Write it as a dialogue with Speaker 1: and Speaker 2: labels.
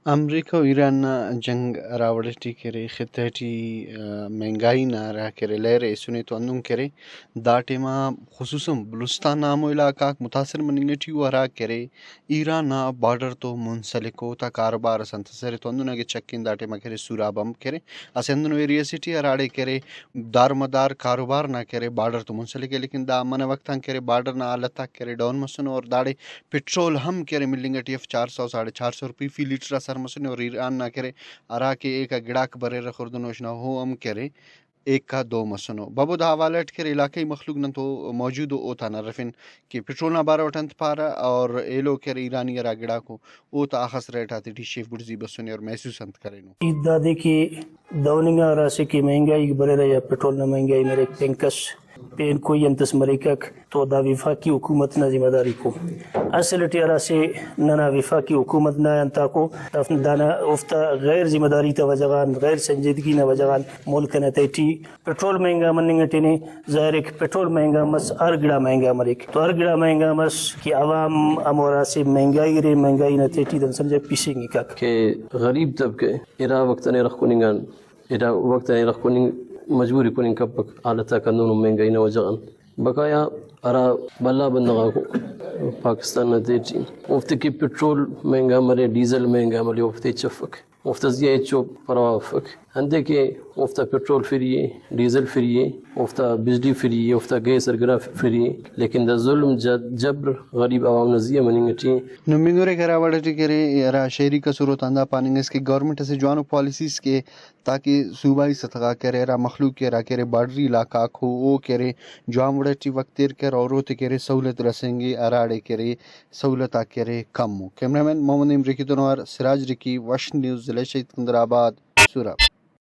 Speaker 1: امریکا و ایران جنگ راوڑٹی کرے خطہٹی مہنگائی نا را کرے لہر ایسنے تو ہندن کرے دا ٹائما خصوصاً بلوچستان نامو علاقہ متاثر مننگٹی و ہرا کرے ایران نا بارڈر تو منسلکو تا کاروبار سنتسر تو ہندن اگے چکین دا ٹائما کرے سورا بم کرے اسے ہندن ایریا سٹی ہراڑے کرے دار مدار کاروبار نہ کرے بارڈر تو منسلک ہے لیکن دا من وقتاں کرے بارڈر نا حالتہ کرے ڈاؤن مسن اور داڑے پٹرول ہم کرے ملنگٹی 400 450 روپی فی لیٹر سر مسن اور ایران نہ کرے ارا کے ایک گڑاک برے رخوردنوشنا ہو ہم کرے ایک کا دو مسنو بابو دا حوالٹ کرے علاقائی مخلوق نن تو موجود او تا نہ رفن کہ پٹرول نہ بارا وٹنت پارا اور ایلو کرے ایرانی را گڑا کو او تا آخس ریٹ آتی ٹی شیف بڑزی بسنے اور محسوس انت کرے نو
Speaker 2: دا دیکھی دوننگا راسے کی مہنگائی برے رہا یا پٹرول نہ مہنگائی میرے پینکس پین کوئی انتس مریکک تو دا وفاقی حکومت نہ ذمہ داری کو اصلٹی راسے ننا وفاقی حکومت نہ انتا کو دانا افتا غیر ذمہ داری تا وجغان غیر سنجیدگی نہ وجغان ملک نہ تیٹی پٹرول مہنگا مننگٹی نے ظاہر ایک پٹرول مہنگا مس ہر گڑا مہنگا مریک تو ہر گڑا مہنگا مس کہ عوام امورا سے مہنگائی نہ تیٹی دن سمجھے پیسیں گی کک
Speaker 3: کہ غریب طبقے ارا وقت نے رخ کننگان ارا وقت نے رخ کننگ مجبوری کننگ کپک حالتا کندون مہنگائی نہ وجغان بقایا ارا بلا بندگا کو پاکستان نہ تیٹی مفتی کی پٹرول مہنگا مرے ڈیزل مہنگا مرے مفتی چفک مفت زیادہ چو پروافک ہندے کہ مفتا پٹرول فری ہے ڈیزل فری ہے مفتا بجلی فری ہے مفتا گیس ارگرا فری ہے لیکن دا ظلم جبر غریب عوام نزیہ مننگٹی
Speaker 1: نمینگورے کرا وڑٹی کرے ارا شہری کا صورت اندہ پاننگ اس کے گورنمنٹ سے جوانو پالیسیز کے تاکہ صوبائی سطح کرے ارا مخلوق کے را کرے بارڈری علاقہ کو او کرے جوان وڑٹی وقت تیر کر اور روتے کرے سہولت رسیں اراڑے کرے سہولت کرے کم ہو کیمرہ مین محمد امریکی تنوار سراج رکی واشنگٹن نیوز ضلع شہید کندر آباد سوراب